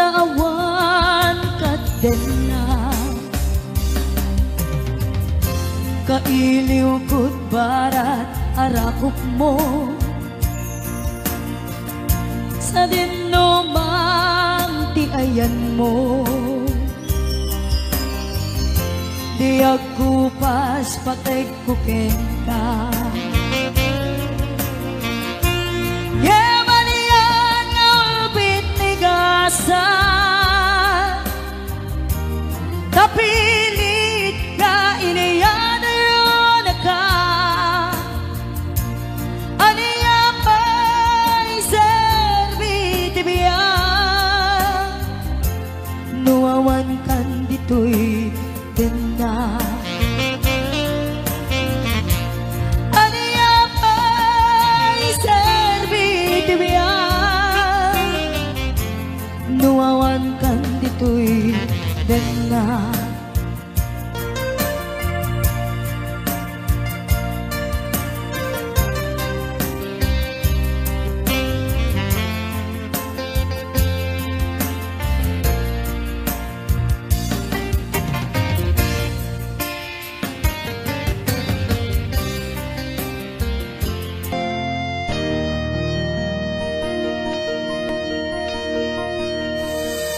Tantaawan kadden na kailiw kud barat arakop mo sa dinumang tiayan mo di ako pas patay ko kenta yemanian ulbit nigasa kapilit ka iniyan ron ka aniya pa'y servit biya nuawan kan dito'y ganda. Aniya pa'y serbit biyan, nuawan kan dito'y ganda.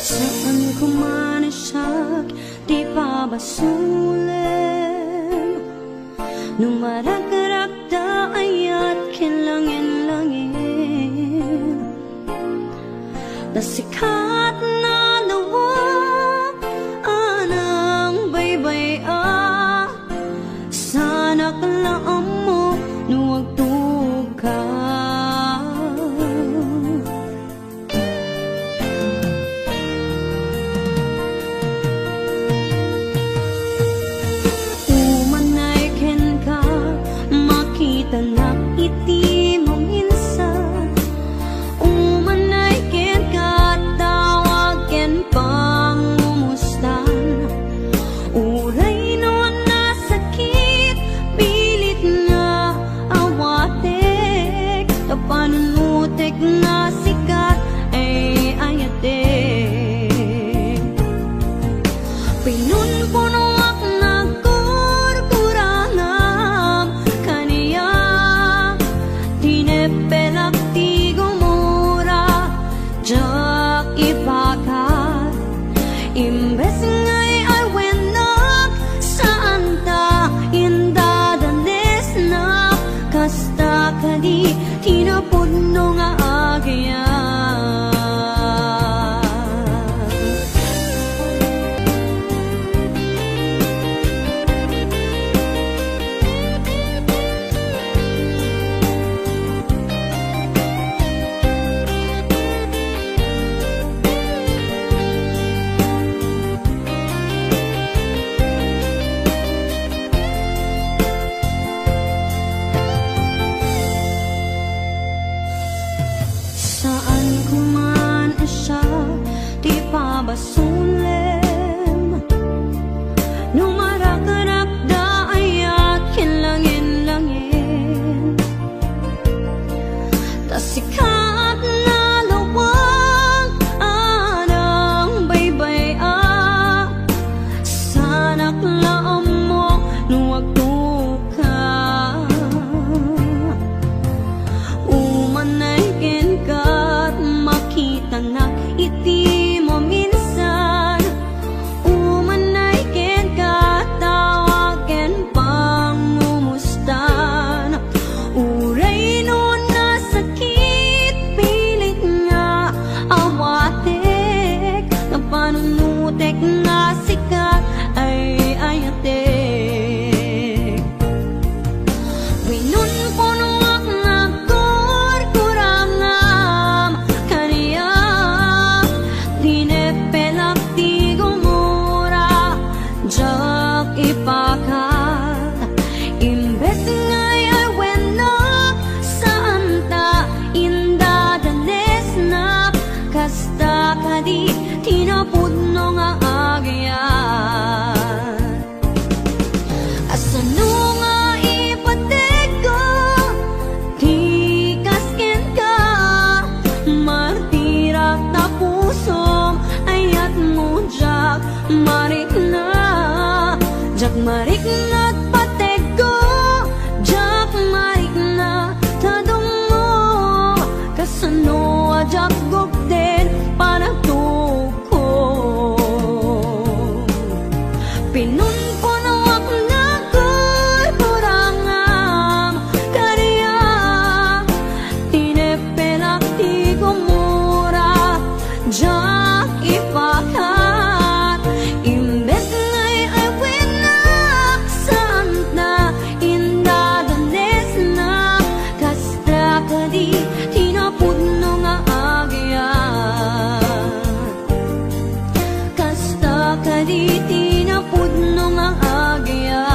Saan ko man siyak, di pa basulim. Nung maragrakda ayat kilangin-langin, nasikat na lawak anang baybay sana kalaam mo nuwag tuka. Tanak iti mo minsan, umanay ken katawag ken pangumustan. Uray no nasakit, pilit nga awatek, kapanunutek na sikat ay ayatek. Pinunpuno pelak ti gumura, jak ibakat. Imbes ngay ay wenak, saan ta indadanes na, kasta kadi tinapudno nga agyan. Saan ko man siya, di pa basulim. Nung marakarakda ayat kinlangin-langin, tasikat na lawag anang baybay sana klaam mo nuwag tuka. Umanay ken kat makitanak iti mo minsan, umanay ken katawag ken pangumustan. Uray no nasakit, pilit nga awatek, kapanunutek na sikat ay ayatek. Winunpuno ipakat. Imbes ngay ay wenak, saan ta indadanes na, kasta kadi tinapudno nga agyan. Asano nga ipatego, di kasken ka, martirak na pusom ayat mo jak marik na. Jak marik na patego, jak marik na tadungo, kasano jak gokden panagtuko. Pinunpuno ak na kurangam, kariya tinepelak ti gumura, jak ipakat. Imbes ngay ay wenak, sa kaditi na pudno nga agya,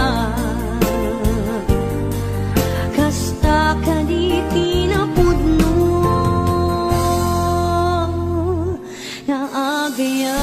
kasta kaditi na pudno nga agya.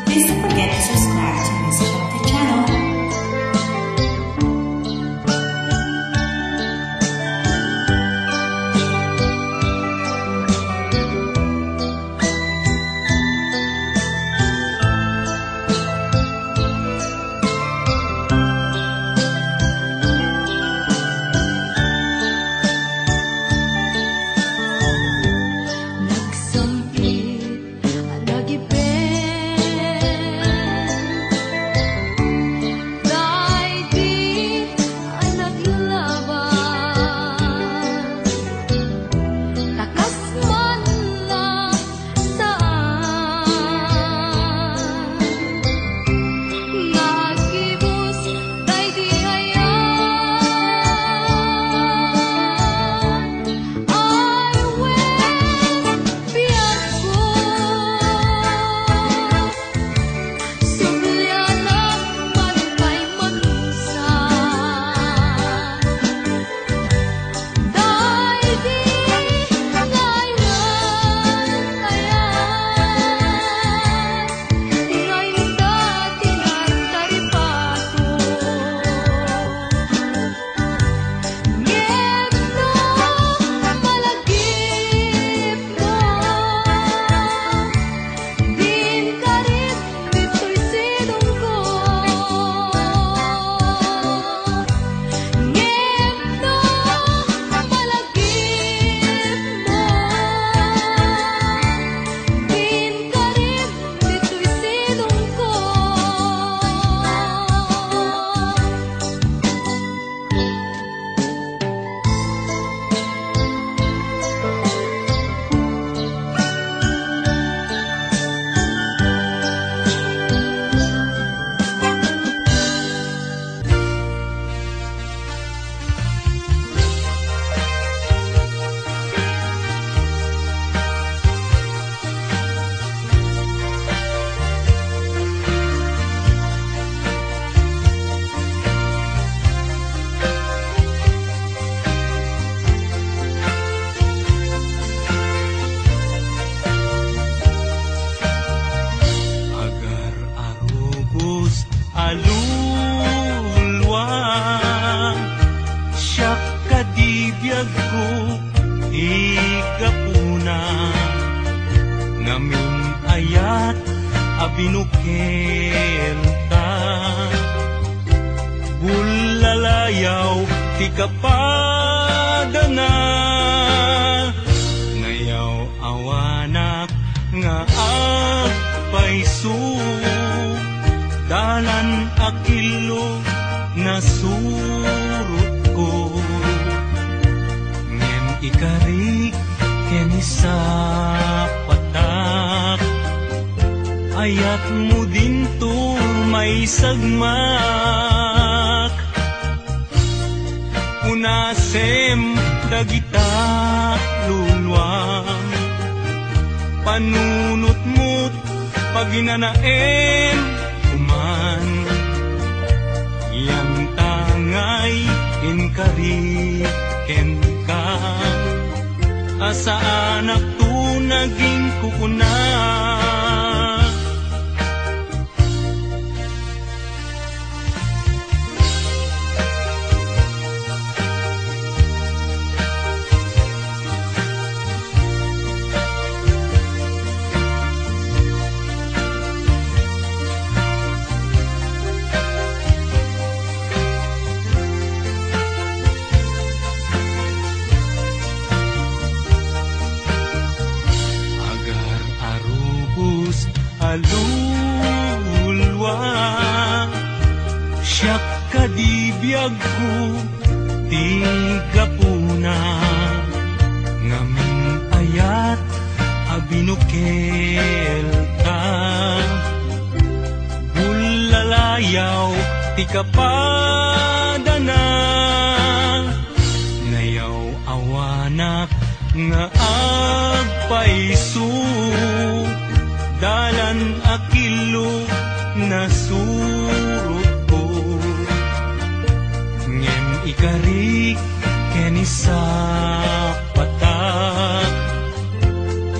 Please don't forget to subscribe to my Shakti channel. Alulwa siya kadibiyag ko ikapuna ngamin ayat abinukel ka. Bulalayaw ti kapadana, ngayaw awanak nga agpaisu. Dalan akilo na surut ko, ngem ikarik keni sa patak. Ayat mo din to may sagmak, unasem dagita luluang. Panunot mo't paginanaem kuman, yang tangay inkariken ka. Asa anak tu naging kukuna, alulwa. Siyak kadibiyag ko di gapuna, ngamin ayat abinukel ka. Bulalayaw ti kapadana, ngayaw awanak nga agpaisu. Dalan akilo na surut ko, ngem ikarik keni sa patak.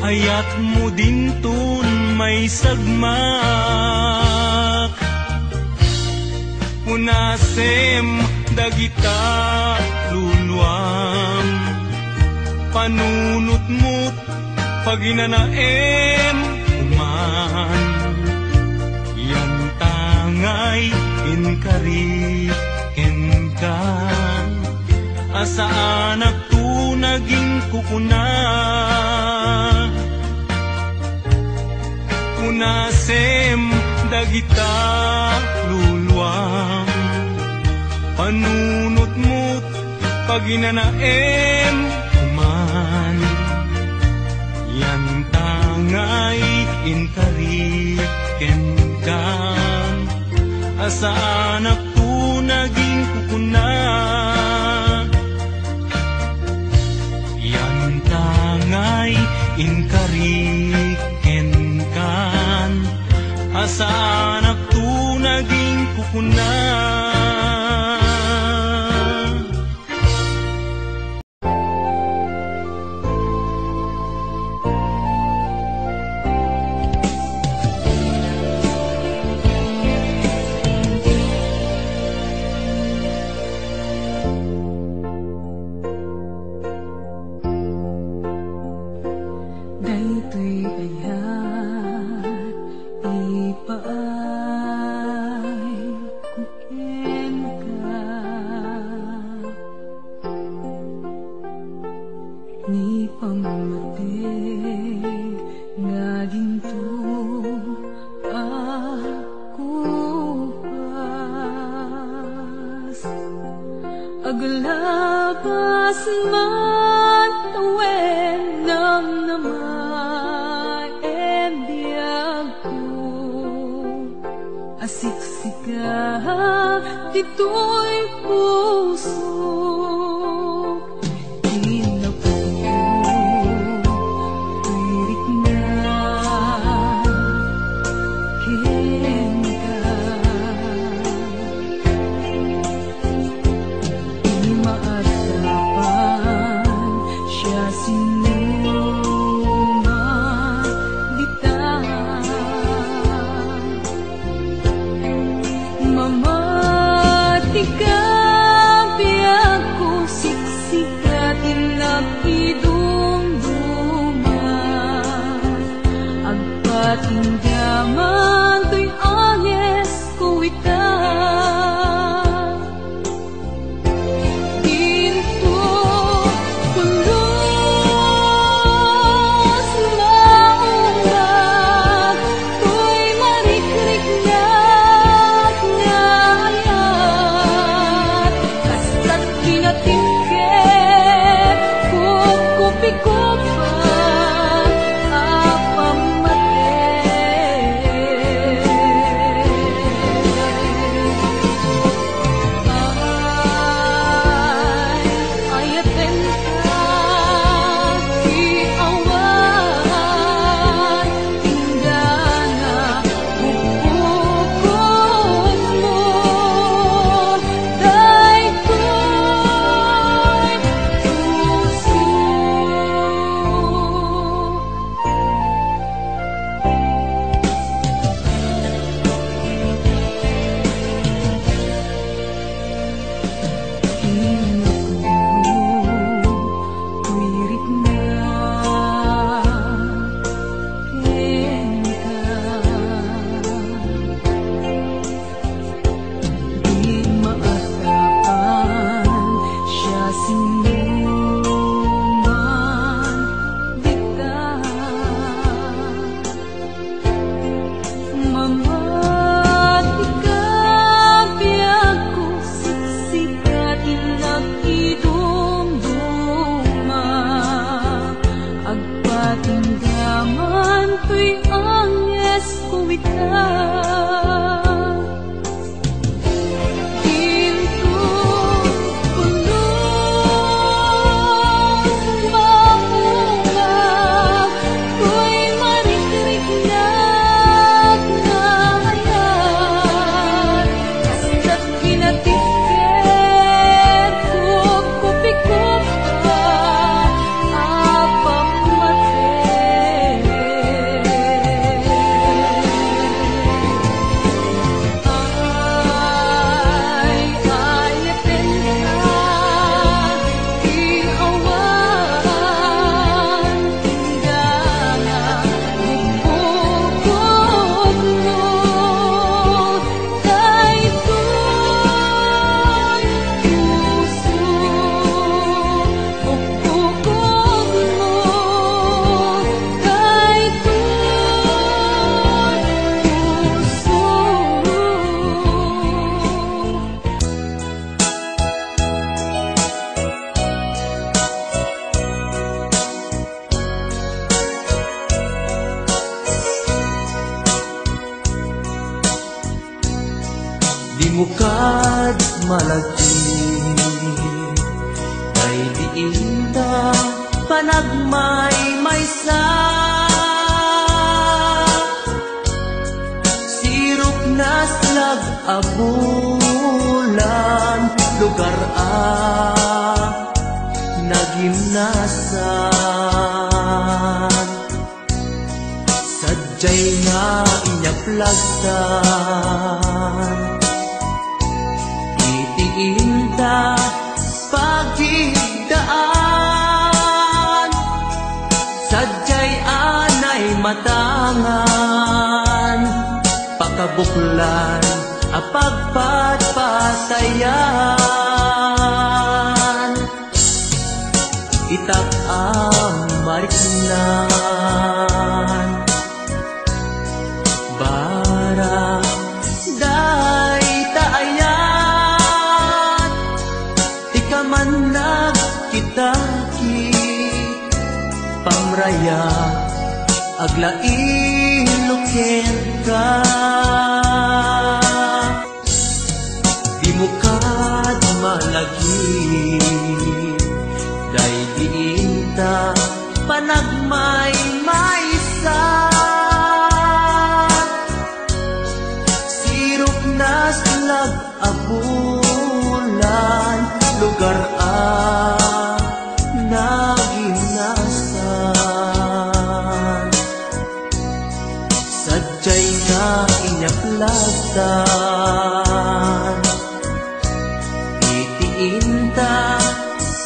Ayat mo din tun may sagmak, unasem dagita luluam. Panunot mo't paginanaem kuman, yan tangay inkariken ka. Asa anak tu naging kukuna, unasem dagita luluam. Panunot mo't paginanaem kuman, yan tangay inkariken ka. Asa anak tu naging kukuna, yan tangay inkariken ka. Asa anak tu naging kukuna. Aglabas man tawen ng namay biyag ko, asiksika dito'y puso. Mamatika Agpatinggaman to'y anyes kuwitan. Ginto pulos maunggag, to'y marikrignat nga ayat. Kasta't kinatingke, kukupi-kupa, Dimukad malagi kay diinta panagmay-maysa. Sirok na slag abulan, lugar nagimnasan. Sadyay nga inyaplagtan, itiinta pagigdaan. Sadyay anay matangan, pakabuklan apagpatpatayan. Itak mariknan bara day taayat, ikaman nagkitaki pamraya aglain luker ka. Dimukad malagi day diinta panagmay-maysa. Sirok na slag abulan, lugar nagimnasan. Sadyay nga inyaplagtan, itiinta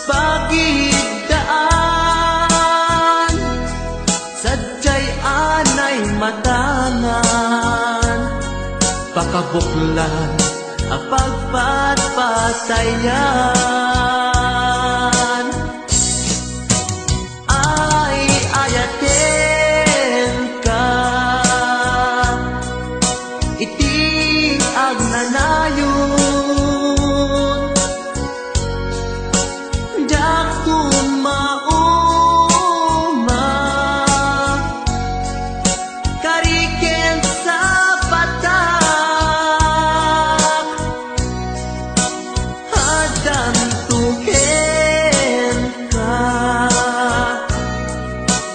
pagigdaan. Sadyay anay matangan, pakabuklan ang pagpatpatayan. Ay ayaten ka, iti agnanayon, jak tumauma, kariken sa patak, hadam tuken ka,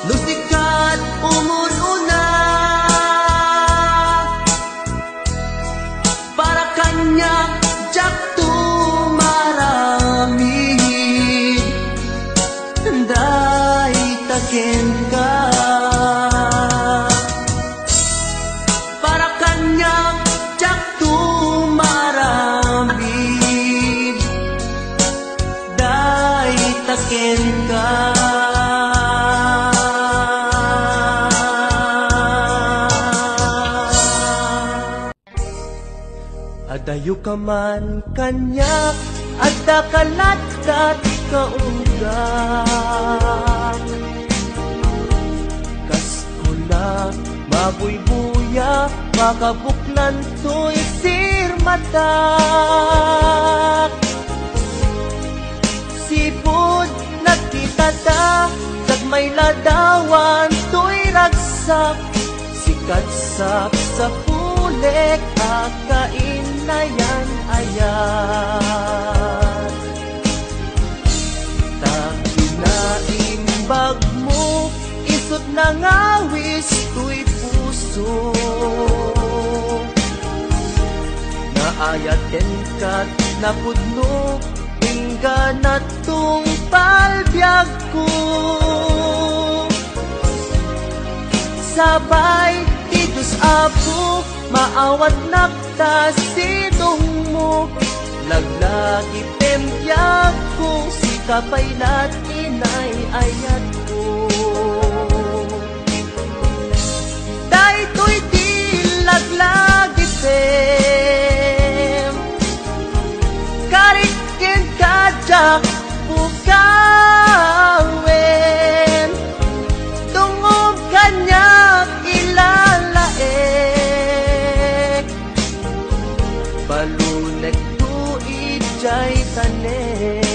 lusikat umununa, para kanya jak tumaramid, day taken ka, para kanya jak tumaramid, day taken ka. Adayo ka man kanya, adda kalatkat kaunggak, kaskula mabuybuya, makabuklan to'y sirmatak. Sipod nagkita ta, kag may ladawan to'y ragsak, sikatsap sa pulek, akain na yan ayan. Takinaimbag mo, isot na ngawis to'y puso, naayaten ka't napudno, ingga na tong palbyag ko. Sabay ti Diyos Apo, maawat nakta sidong mo, laglagi tempyag ko, si kapaylat inay ayat ko. Daytoy di laglagi tem, karikin kajak bukawen, tungog kanyak ilalaek, balunek tuig jay tanem.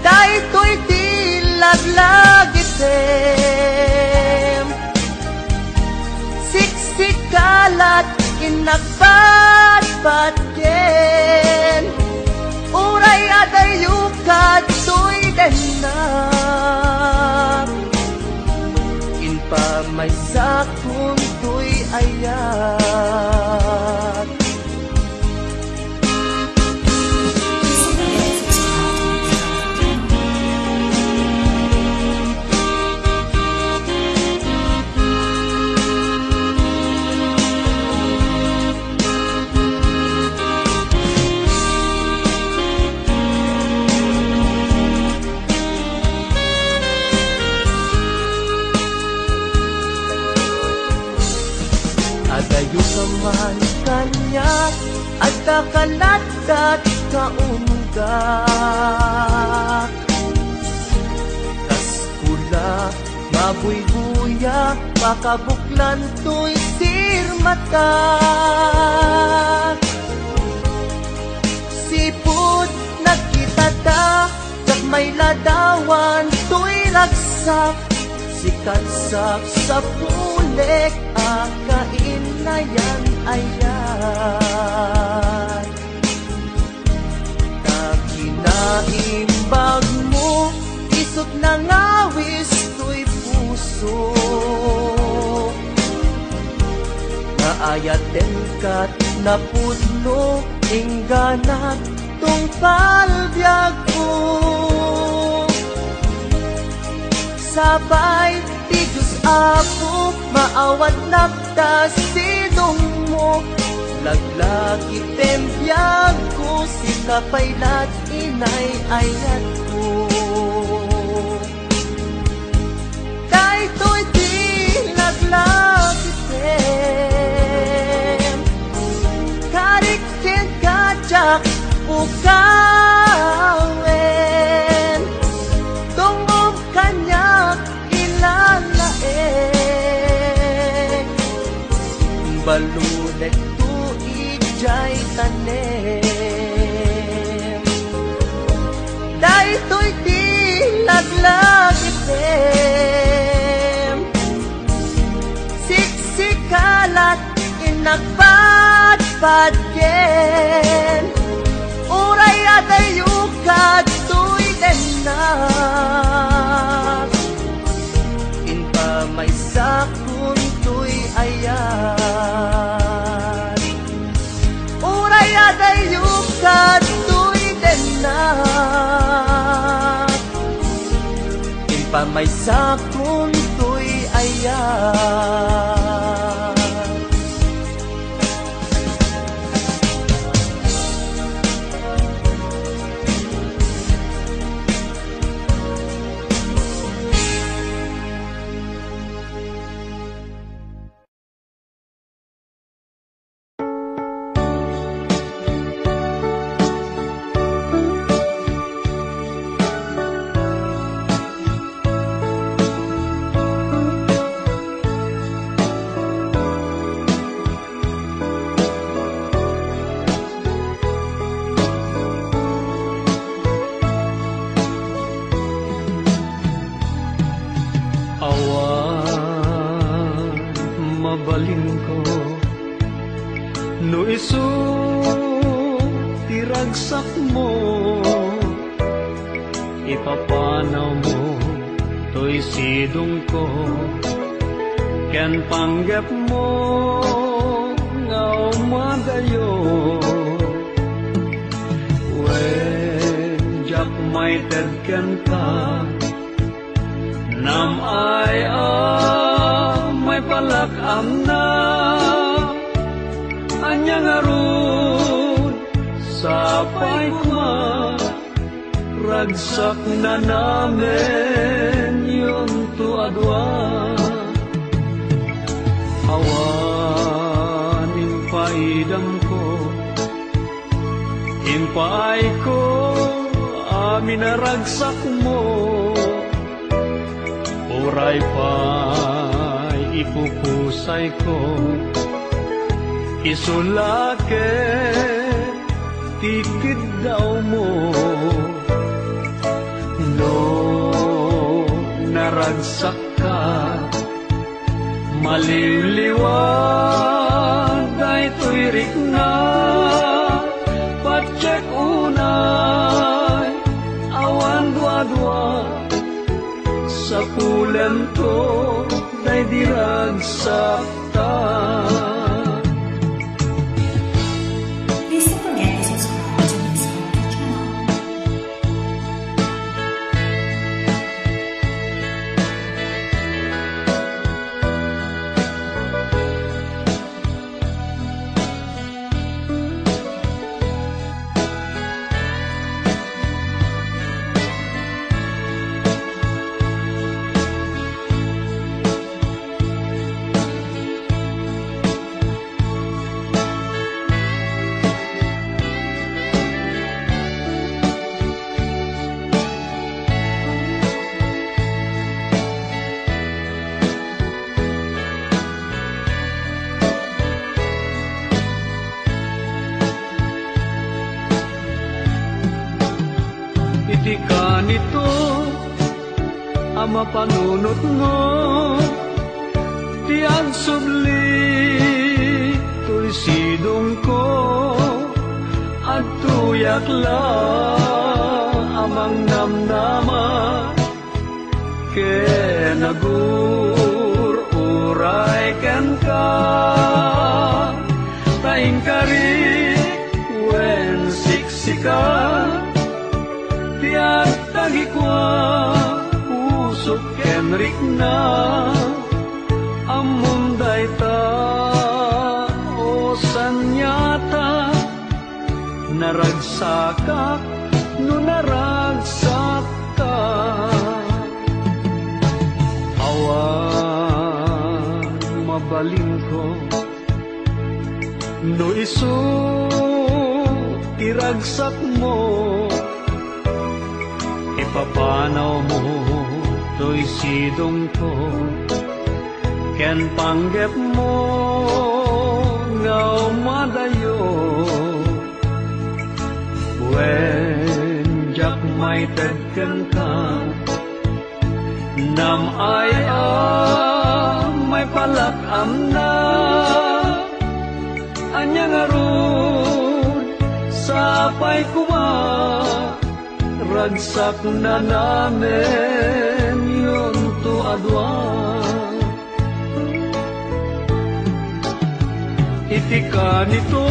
Daytoy di laglagi tem, siksikalat kinagbatbatken, uray adayukat to'y denak, inpamay sakun to'y ayat. Adayo ka man kanya, at kakalatkat kaunggak, kaskula mabuybuya, makabuklan to'y sirmatak. Sipod nagkita ta, kag may ladawan to'y ragsak, sikatsap sa pulek, akain na yan ayan. Takinaimbag mo, isot na ngawis to'y puso, naayaten ka't napudno, ingganat tong palbyag ko. Sabay ti Diyos Apo, maawat nakta sidong mo, laglagi tempyag ko, si kapaylat inay ayat ko. Daytoy di ukawen tungog kanyak ilalae balunek tuig jay tanem daytoy di laglag item siksikalat inagpadpadyen uray adayukad tuy denak inpa may sakun tuy ayat uray adayukad tuy denak inpa may sakun tuy ayat. Tiragsak mo, ipapanaw mo, to'y sidong ko, ken panggap mo, nga umagayo. When jak may tedken ka, nam ay may palakam na, anyang arun sapay kuma ragsak na namin yung tuadwa awan impaidam ko impay ko amin na ragsak mo uray pa'y ipupusay ko isulake tikid daw mo no naragsak ka maliliwan daytoy rikna patsek unay awan dua-dua sa pulen to day diragsak ta. Iti ka nito ama panunot mo tiang subli to'y sidong ko at tuyak la amang namnama ke nagur uray ken ka taing kari wen siksika tiyak tagi kwa usok kenrik na amunday ta o sanyata naragsakak no naragsak ka awan mabalin ko no isu iragsak mo, ipapanaw mo to'y sidong ko, ken panggep mo ngaw madayo. When jak may tagkan ka, nam ay may palakam na, anya nga ron sapay kuma, ragsak na namin yun to adwa. Iti ka nito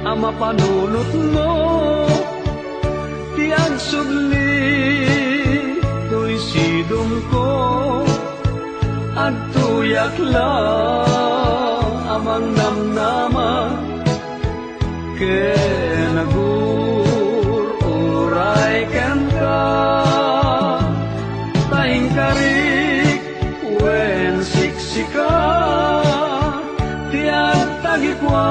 ang mapanunot mo, ti agsudli to'y sidong ko, at tuyak lang amang namnama, ken nagururay ken ka, tahing karik wen siksika, tiyak tagikwa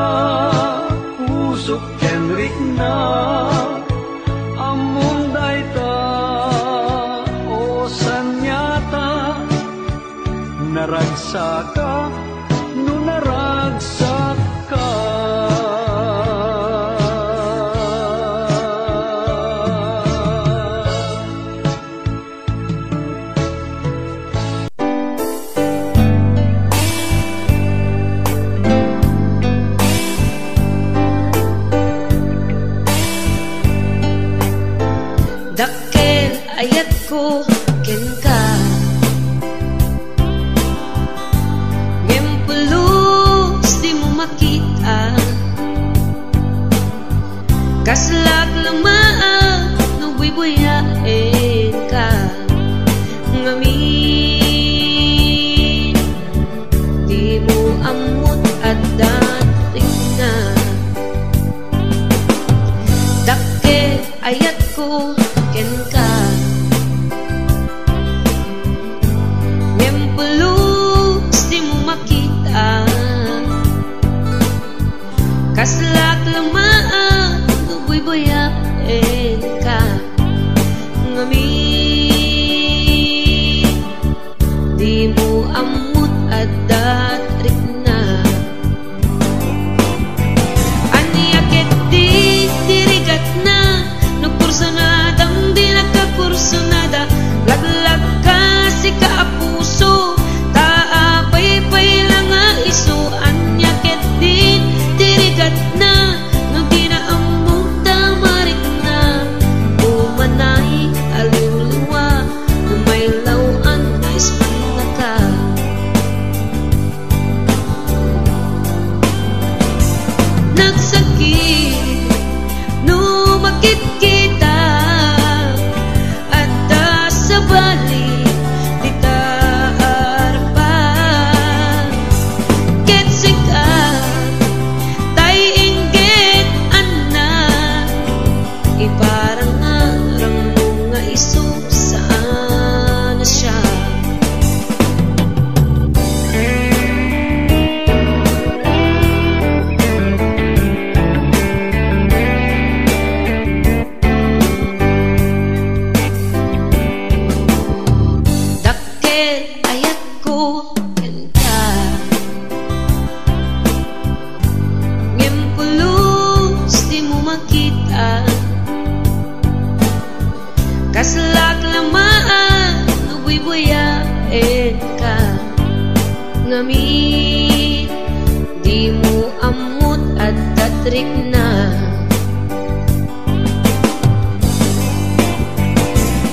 pusok kenrik na, among dayta o sanyata, naragsak ka, no naragsak ka. Dakkel ayat ko ken ka, ngempulus di mo makita, kaslag lamaan no buy-buyain ka, ngamin di mo amot at dating na. Dakkel ayat ko ken ka, ngempulus di mo makita, kaslak lamaan no buy-buyain ka, ngamin di mo amot at datrik na. Aniyaket di dirigat na, nagkursanadang di nagkakursanada, laglag ka si kaapuso, taapay-pay lang nga iso. Anyaket din dirigat na, no di na among tamarik na, umanay aliw-liwa, no may lawan na ispan ka. Nagsakit no makikita, at sa balik di taarpan, ketsika tay inggit anak, iparang ngarang mga iso saan na siya. Dakkel ayat ko ken ka, ngempulus di mo makita, kaslak lamaan no buy-buyain ka, ngamin di mo amot at datrik na.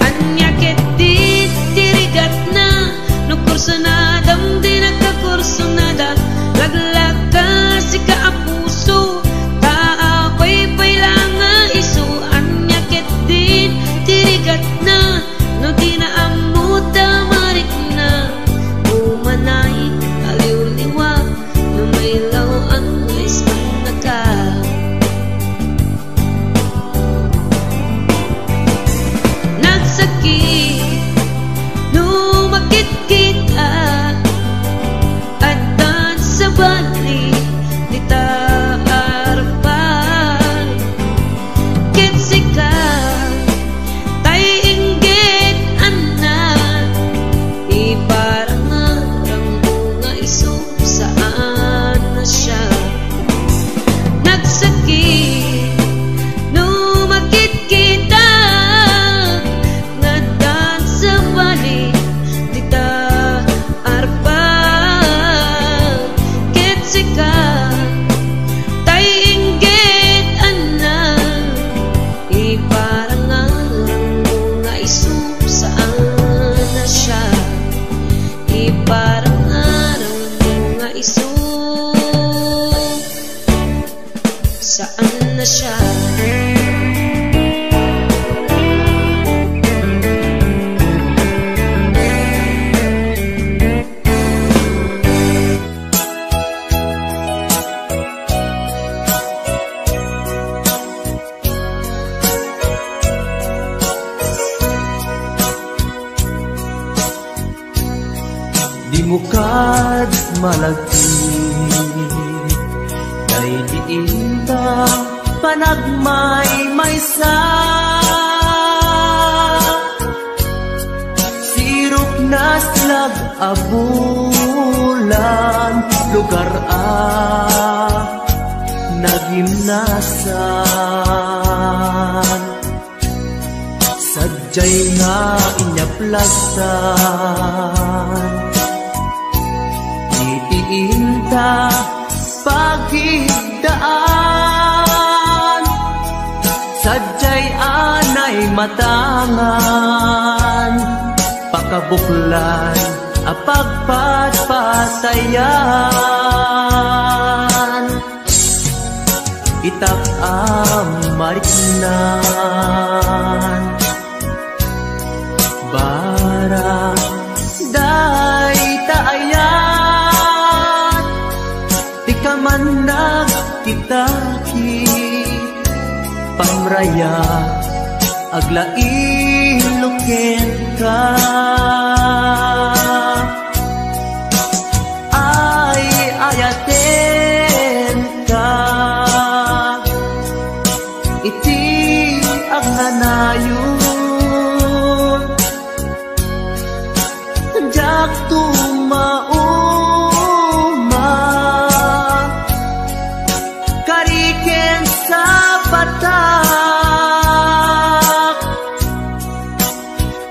Anyaket di dirigat na, no kursanadam di nagkakursanada, laglag ka si kaapuso, taapay-pay lang nga iso. Anyaket din dirigat na, no di na amot tamarik na, umanay aliw-liwa, no may lawan nga ispan na ka. Nagsakit no makikita, at sa balik di ta parang araw nga iso. Saan na siya? Di mo kad malagti kay diinta panagmay-maysa. Sirok na slag abulan lugar nagimnasan. Sadyay nga inyaplasan itiinta pagigdaan. Sadyay anay matangan pakabuklan apagpatpatayan. Itak mariknan barang day taayan. Di ka man nagkitaki pamraya aglain ka. Ay ayaten ka iti agnanayon. Jak tumauma kariken sa batak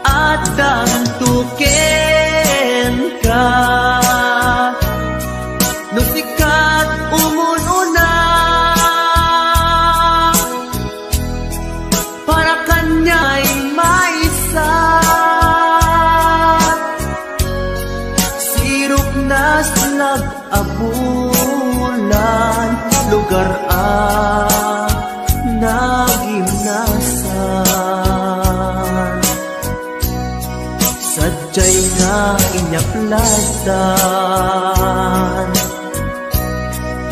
at dantuken ka. Nusikat umununa para kanya'y maisa. Sirok na slag abulan lugar nagimnasan. Sadyay nga inyaplasan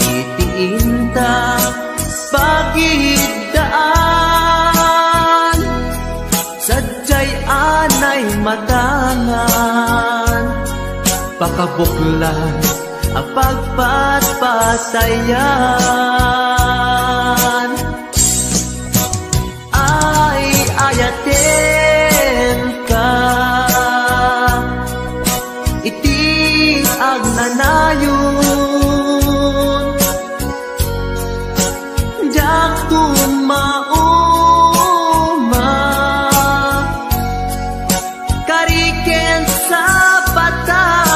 itiinta pagigdaan. Sadyay anay matangan pakabuklan apagpatpatayan. Ay ayaten ka iti agnanayon. Jak tumauma kariken sa batak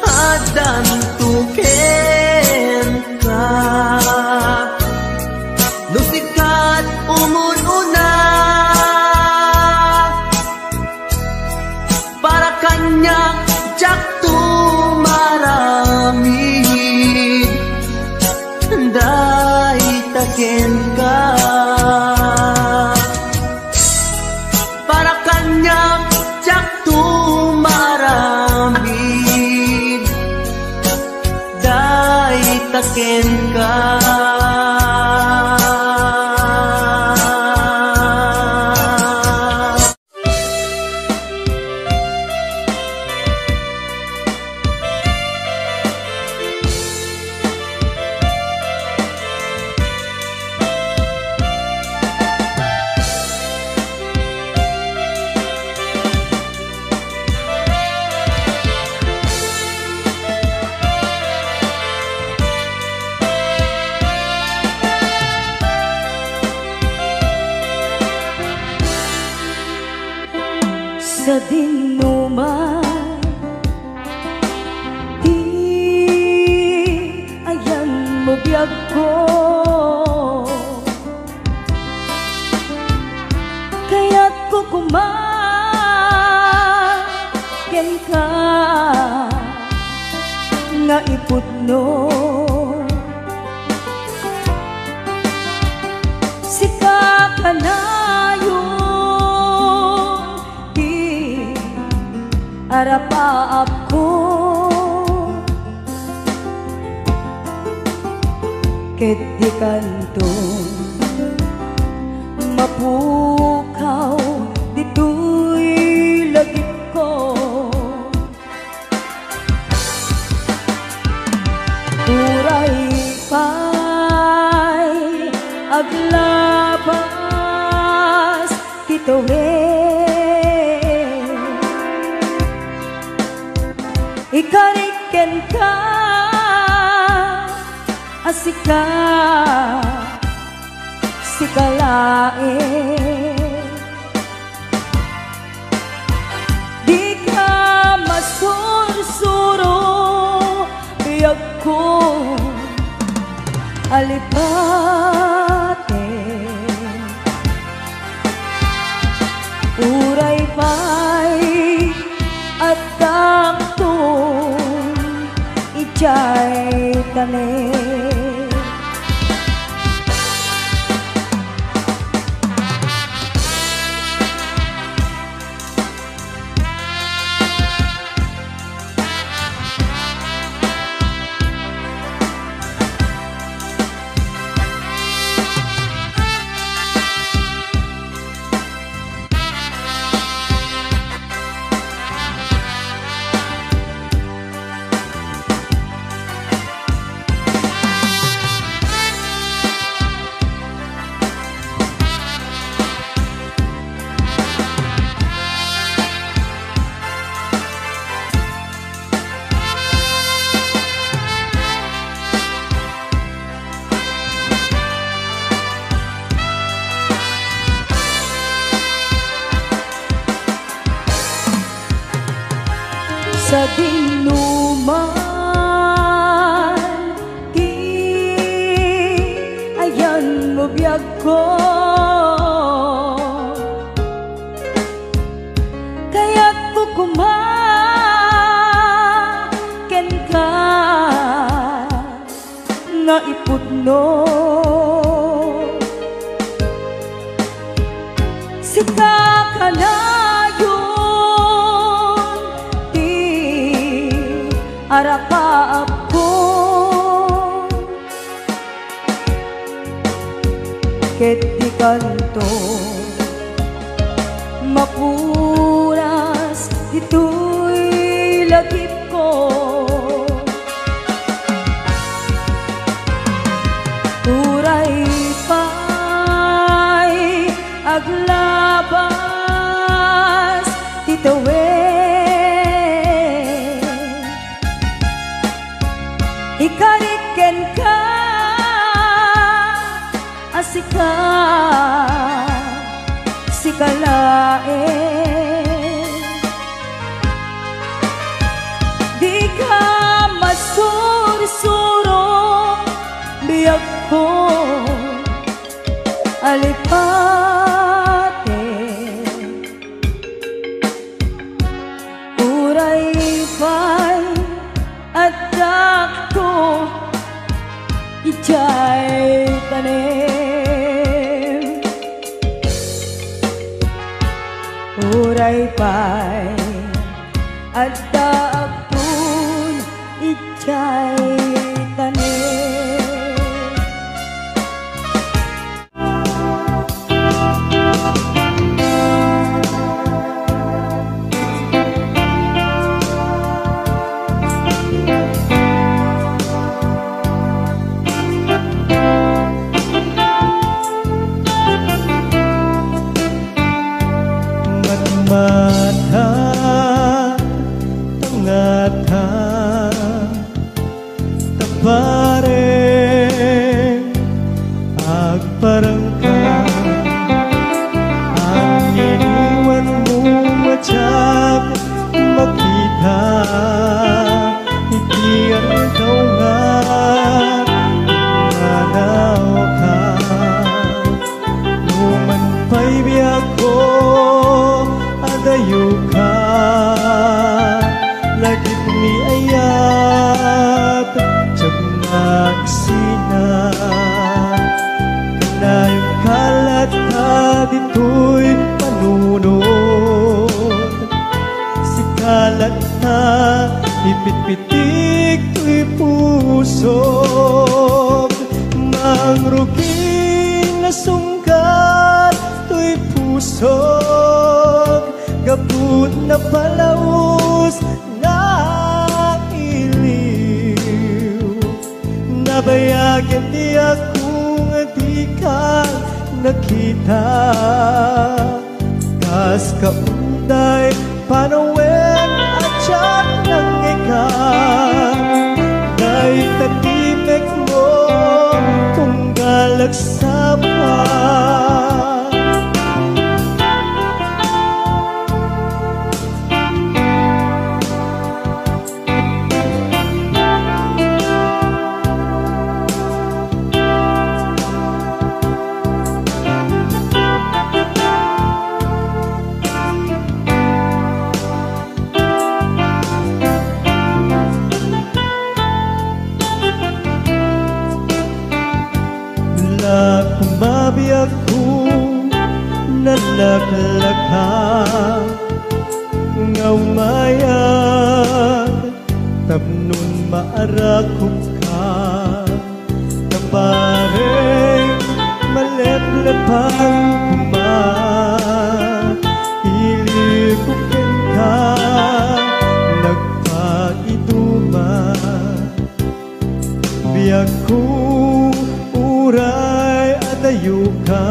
at dantuken ka. Nusikat umununa para kanya jak tumaramid day taken ka. Para kanya jak tumaramid day taken ka. Sa dinuman di ayan mo biyag ko, kaya't ko kuman nga ipudno sika kanayon di arapaap ko ket di kanto mapukaw dito'y lagip ko uray pa'y aglabas kitawe ikariken ka asika sikalae di ka masursuro biyag ko alipate uray pa'y at daktong ijay tane sa dinuman di ayan mo biyag ko kaya't kukumaken ka nga ipudno sika kanayon arapaap ko ket di kanto mapuras dito'y lagip ko uray pa'y aglabas titawe ikariken ka asika sikalae di ka masursuro biyag ko alipate uray pa'y at dakto ijay tanem uray pa'y at dakto ijay tanem mata tengata tepare agparangka angin iwanmu macam makita ikian kau ngadaw ka numan pa'y biyak ko dayo ka lagip ni ayan dito'y panunod. Sikalat na ipitpitik to'y pusog. Mangruging na sungkat to'y pusog. Gapud na palaus na iliw. Nabayagyan di akong di ka nakita. Kas kaunday panawen at siyak ng ikaw. Dahil tatimek mo tunggal agsapa. Kumabi ako nalaklaka nga umayag tapnon maarakop ka kapareng maleplepang ilikukin ka nagpaiduma biyak ko uray adayo ka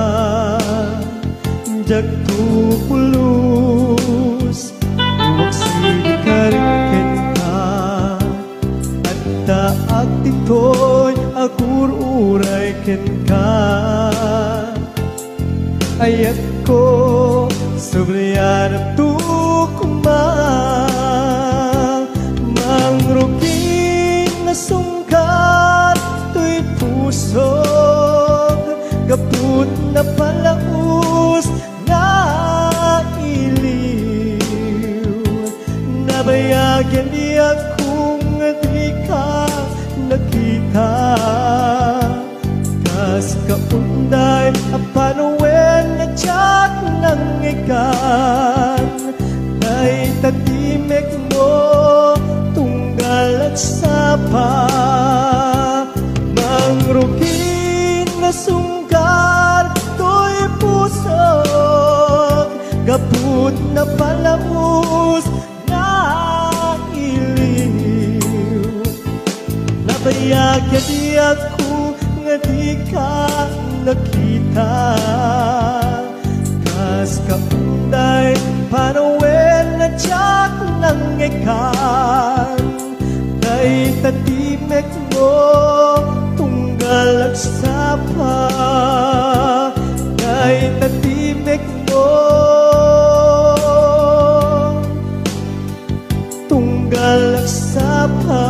jagto pulus waksidikariken ka at taak dito'y agur uray ken ka ayat ko sobriyan to kumang mangrugin na sungkat to'y pusog. Gapud na palaus na iliw. Nabayagyan di akong di ka nakita. Kas kaunday apanawen na tiyak ng ikan. Dahil tatimek mo tunggal at sapa. Mangrugin na sungkar to'y pusog. Gapud na palaus na iliw. Nabayagyan di ako nga di ka nakita. Kas kaunday panawen na tiyak ng ikan. Dahil tatimek mo tunggal agsapa. Dahil tatimek mo tunggal agsapa.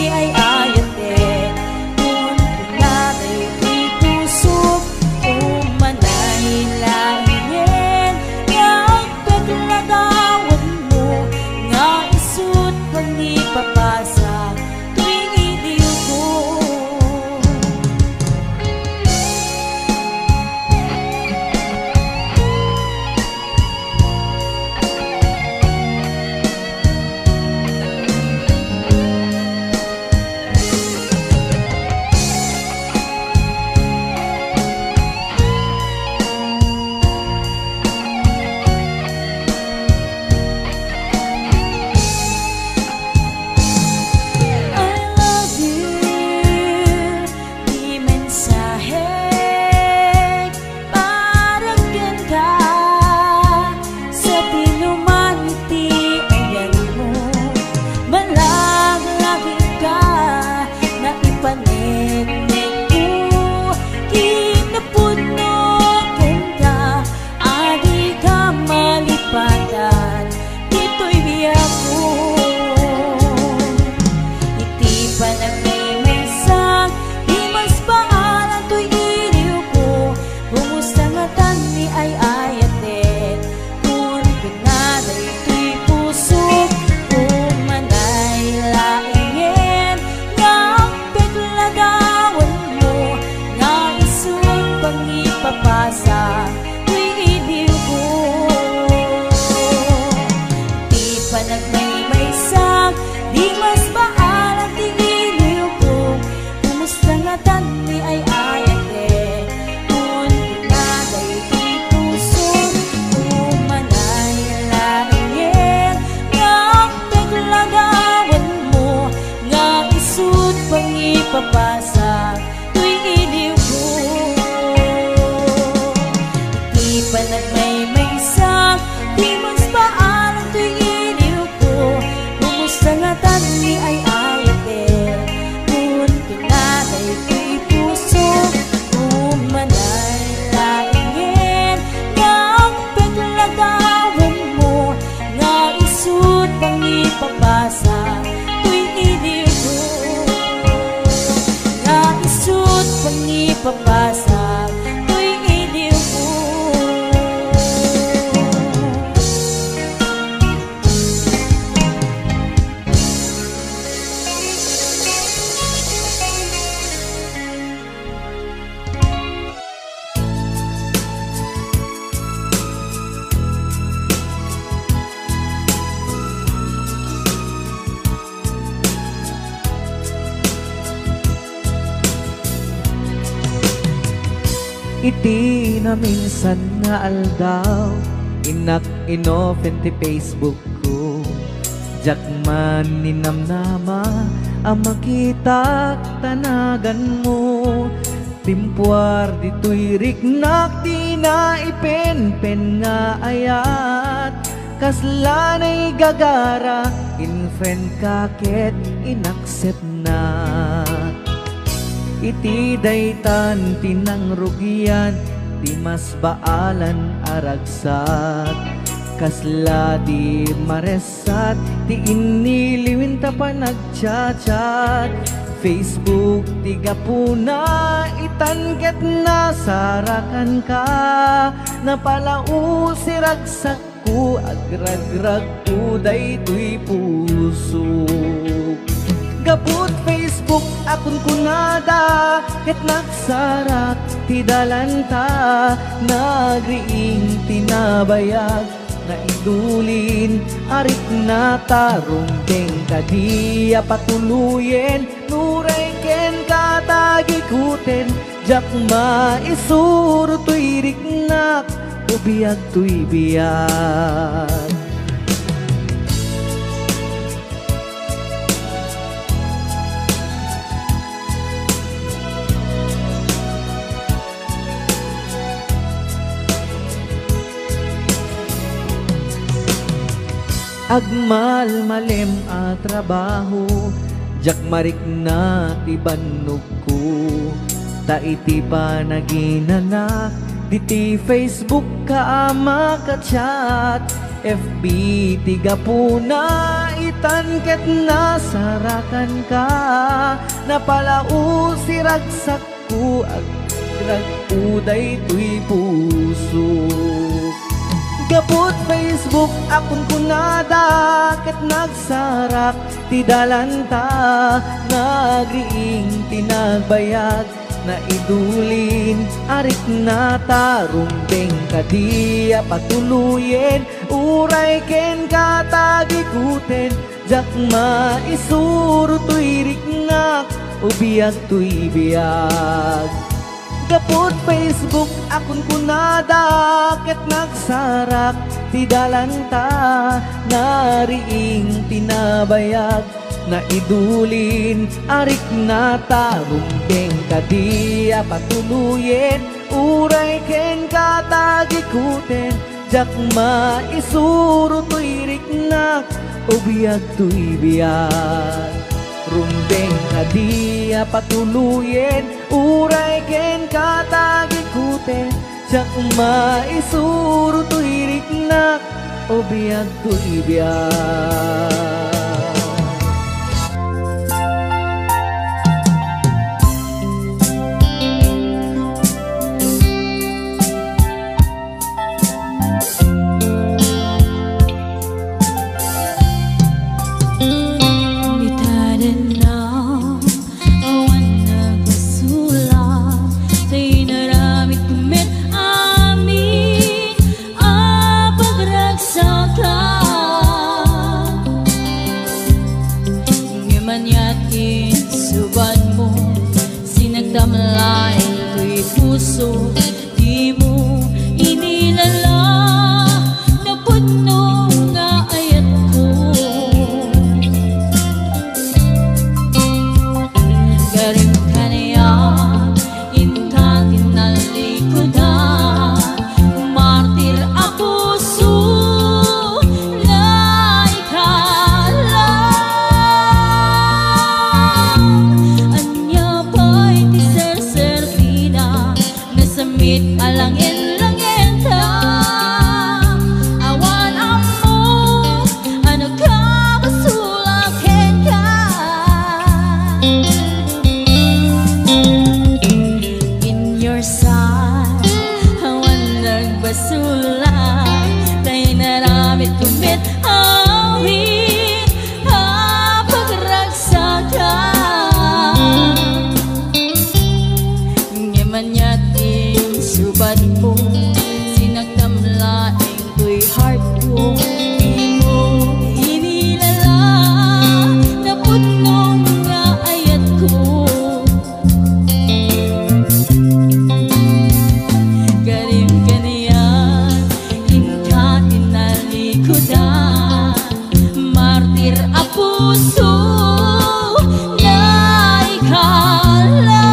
Ay ayate, kung pinatay di puso. lipatan dito'y biyak ko. Iti panagmaymaysak di mas paalan to'y iliw ko. Kumusta nga tan ni ay ayatet kun pinaday to'y puso. Umanay laingen nga peglagawan mo nga isong pangipapasa to'y iliw ko. Di pa nagmaymaysak di mas paalan ti iliw ko. Kumusta nga tan ni ay ayatet kun pinaday to'y puso. Umanay laingen nga peglagawan mo nga isut pangipapasa to'y iliw ko. Di pa nagmaymaysak di mas paalan to'y iliw ko. Kumusta nga tan ni ay ayatet kun pinaday to'y puso. Umanay laingen nga peglagawan mo nga isut pangipapasa to'y iliw ko. Nga isut pangipapasa to'y iliw ko. Iti na minsan nga aldaw inak inofen ti Facebook ko. Jak man ninamnama ang makita tanagan mo. Timpuar dito'y riknak di na ipenpen nga ayat. Kaslanay gagara in-friend kaket inaccept na. Iti daytan tinang rugian di mas baalan aragsat. Kasla di maresat ti iniliwin ta pa nagchat-chat. Facebook tiga puna itanget na sarakan ka. Napalau si ragsak ko agragrag ko daytoy puso. Gaput Facebook akon kunada ket nagsarak ti dalanta. Nagriing tinabayag na idulin arik na tarumbeng kadiya patuluyen. Nuray ken katagikuten jak maisuro to'y riknak ubiyag to'y biyag. Agmal malem a trabaho jak marik na ti bannog ko. Ta iti pa naginanak diti Facebook ka makachat. FB tiga puna itanket na sarakan ka. Napalau si ragsak ko agrag uday to'y puso. Gaput Facebook akon kunada ket nagsarak ti dalanta. Nagriing tinagbayag na idulin arik na tarumbeng kadiya patuluyen. Uray ken katagikuten jak maisuro to'y riknak ubiyag to'y biyag. Gaput Facebook akon kunada ket nagsarak ti dalanta. Nariing tinabayag na idulin arik na tarumbeng kadiya patuluyen. Uray ken katagikuten jak maisuro to'y riknak ubiyag to'y biyag. Rumbeng kadiya patuluyen uray ken katagikuten jak maisuro to'y riknak o biyag to'y biyag. Damlay ko'y puso, di mo inilala na puno nga ayat ko. Garing ka niya, inka tinalikodan, martir ang puso na ikala. Anya ba'y samit alangin-langin ta, awan amo, ano ka basulakin ka. In your side, awan nagbasulak, tayo naramit kumit awit, pagragsakan. Ngaman yating subat mo, sinagdamlaing ko'y heart ko, di mo inilala na punong nga ayat ko. Garim ka niyan, inka tinalikodan, martir a puso na ikala.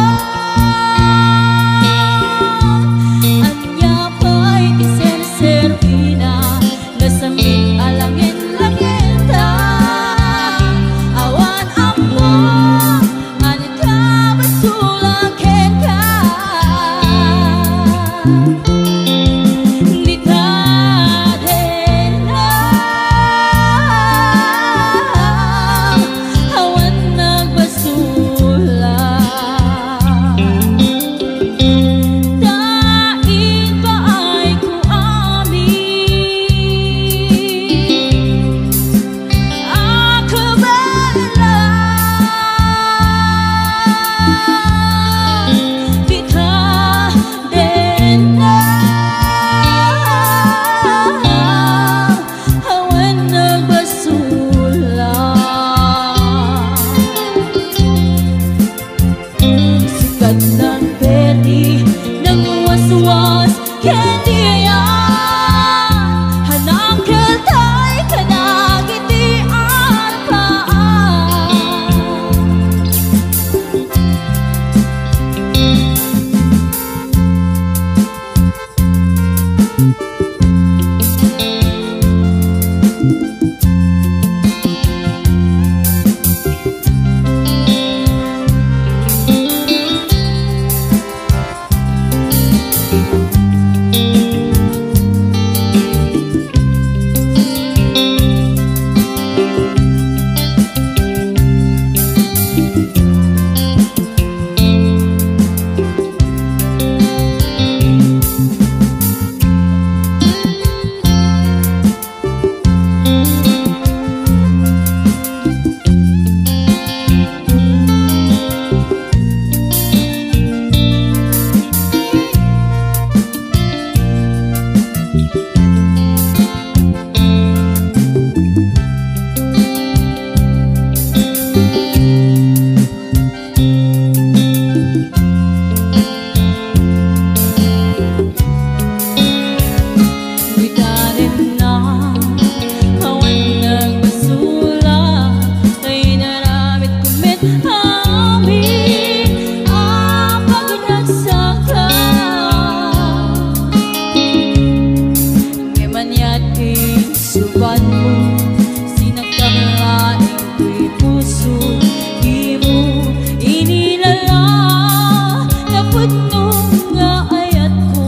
puno nga ayat ko.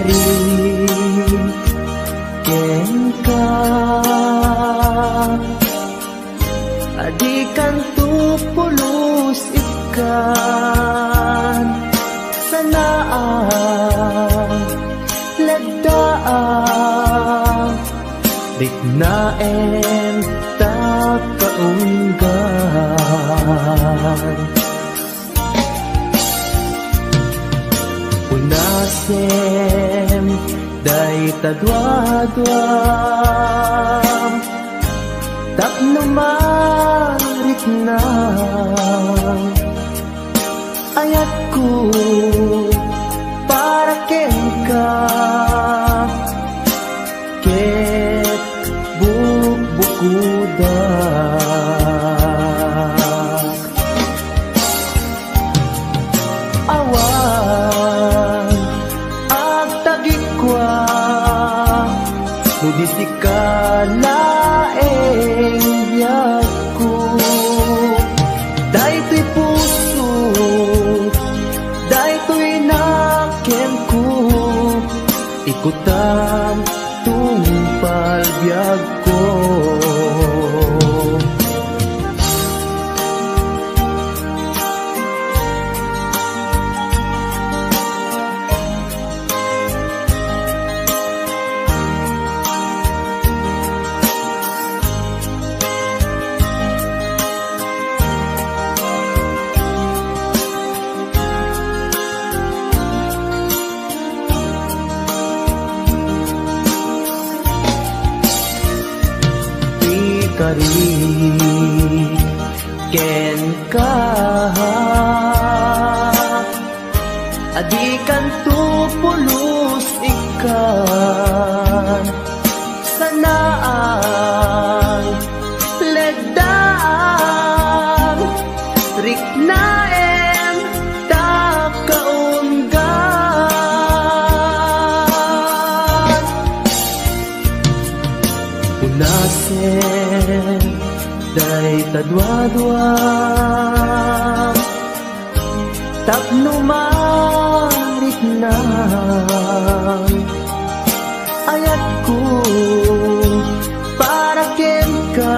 kari ken ka adikan tu pulos ikan sanaan lagdaan riknaen ta kaunggan unasem day tadwadwam tapno mariknam ayat ko para ken ka ket bukuda awan ag tagikwa mudisi ka laeng biyag ko daytoy puso daytoy nakem ko ikutan tungpal biyag ko kari ken ka adikan tu pulos ikan sanaan ledaan riknaen ta kaunggan unasen day tadwadwam tapno mariknam ayat ko para ken ka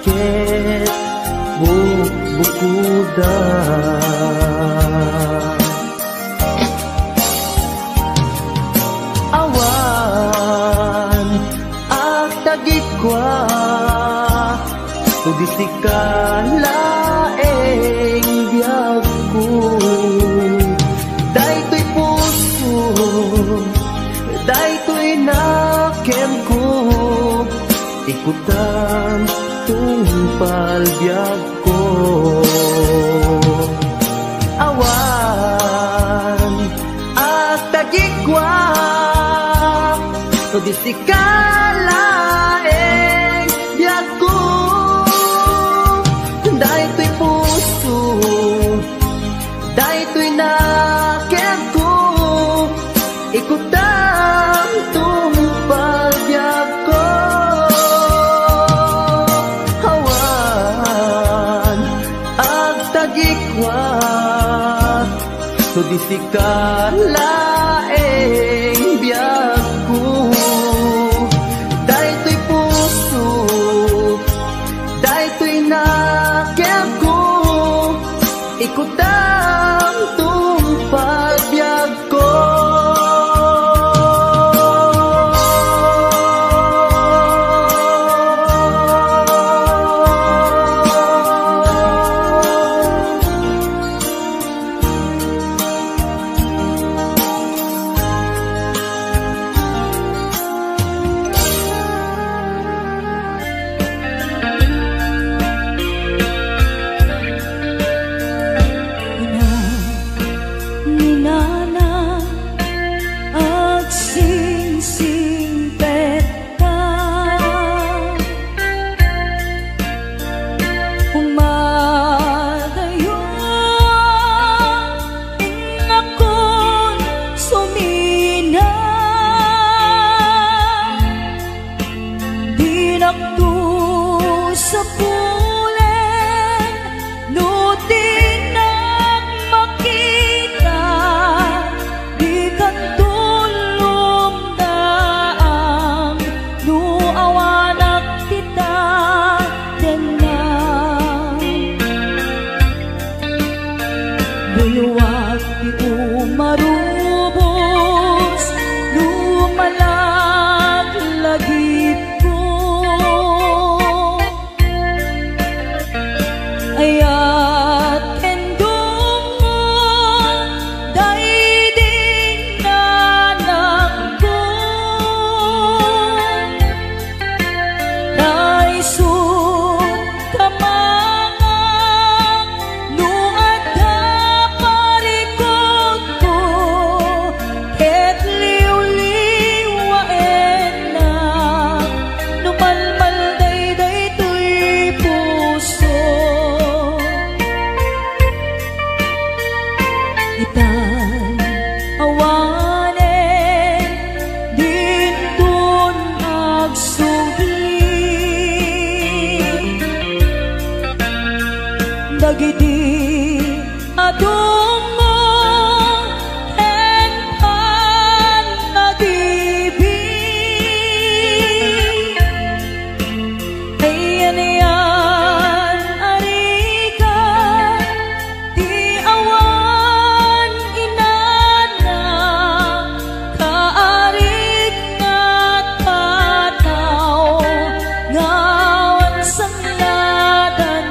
ket bukuda awan ag tagikwa tudisi ka laeng biyag ko daytoy puso daytoy nakem ko ikutan tungpal biyag ko awan at tagikwa tudisi ka laeng biyag ko daytoy puso daytoy nakem ko ikutan tungpal biyag ko awan ag tagikwa tudisi ka laeng biyag ko daytoy puso daytoy nakem ko ikutan tungpal biyag ko dagiti adong mo ken pan nag-ibig. Ayan yan arikan di awan inana kaarik nga't pataw ngawan sangladan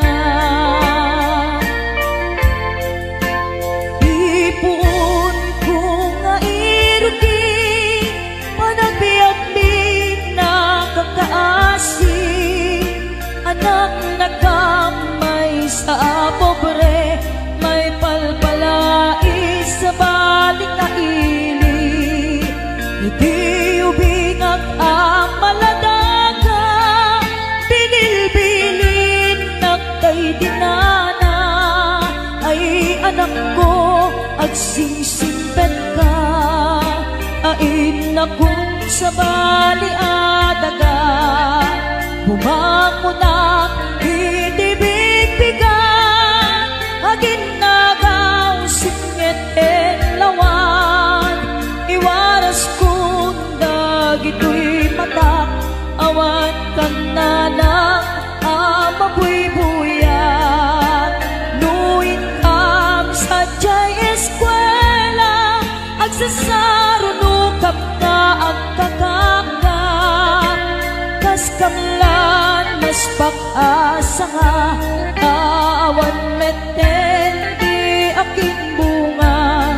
na. Ipon ko nga irugi panagbiagbi na kakaasi anak nakamay sa pobre may palpalai sa balik na ili. Iti ubingag ang maladaga binilbilin nagkay dinana ay anak ko agsingsingpet ka ain akong sa bali adaga bumako na itibigbigan agin nagaw singit en lawan iwaras kong dagito'y matak awan kan na lang amabuybuyan nuin kam sa jay eskwela agsasarunukap na ang kakanggan kas kamlan mas pag-asa nga awan meten di aking bunga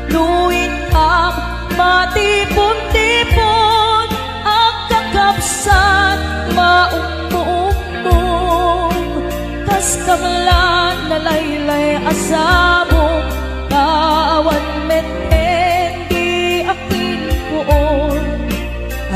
nuin kam matipon-tipon ang kakapsan maumbo-umbong kas kamlan nalaylay asabong kawan meten di aking puon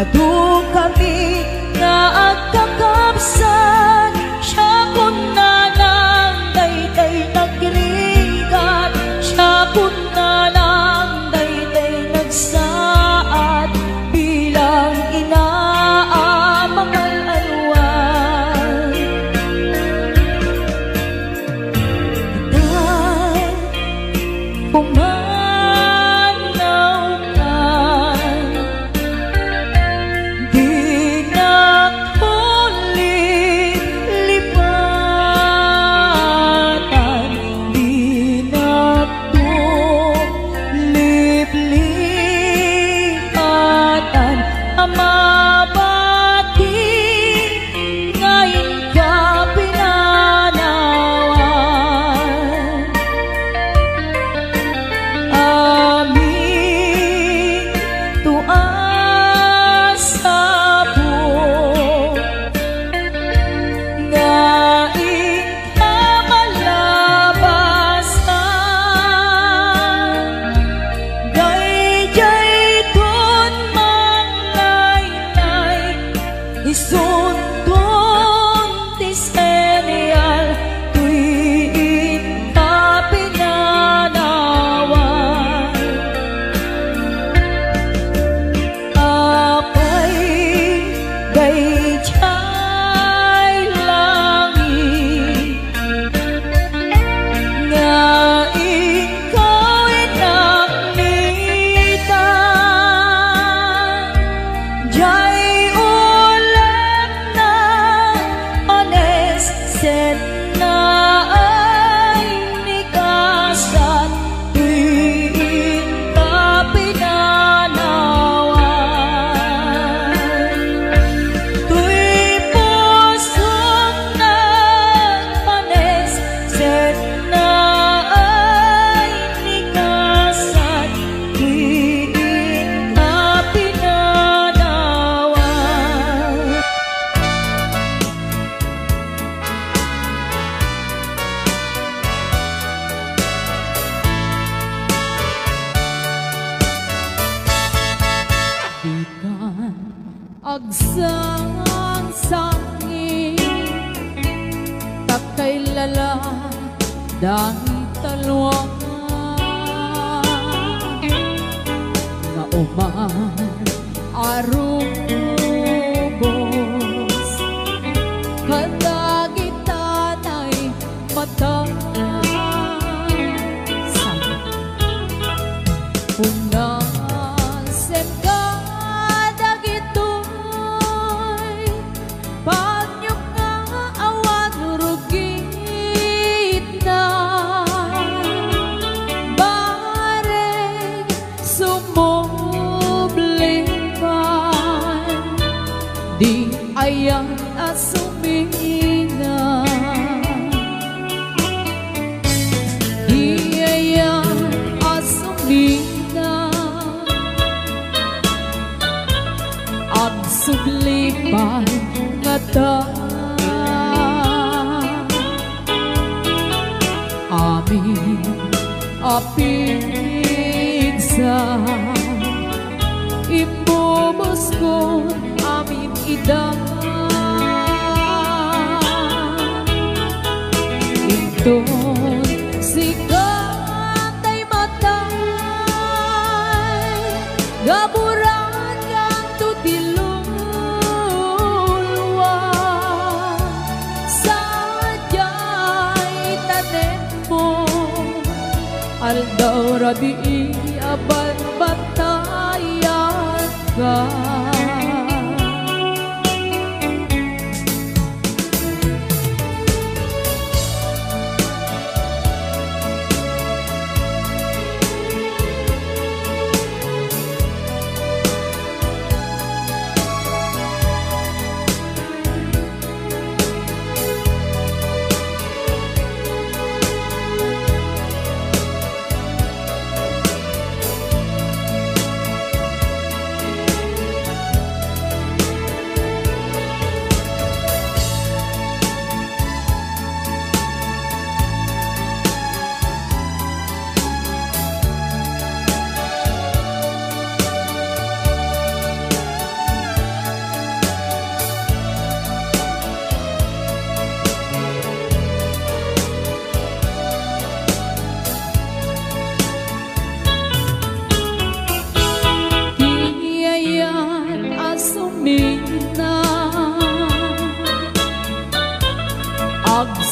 adu kami nga agkakapsan siya kun na lang dayday nagrigat siya kun na lang dayday nagsaad bilang inaamangal alwan. Dahil pumanaw ka di nakulip-lipatan di natulip-lipatan amabati ngayon ka pinanawan. Aming tuas sa buong ngaing kamalabasan dayjay dun manglaylay isundon ti senyal tuwing ka pinanawan. Apay dayjay langit nga ikaw inakmitan jay ulat na ones set na ay nikasan tuwing ka pinanawan. Tuy pusong nagpanes set na ay nikasan tuwing ka pinanawan. Ikan agsang-sangi takay lala dahil talwang nga uman arubos kadagita asumina Iyaya asumina Ang sublipan nga ta Amin apigsa Imubos ko amin ida Inton sikatay matay Gaburan kang tutilulwa Sadyay tanem mo Aldaw rabi aban batayan ka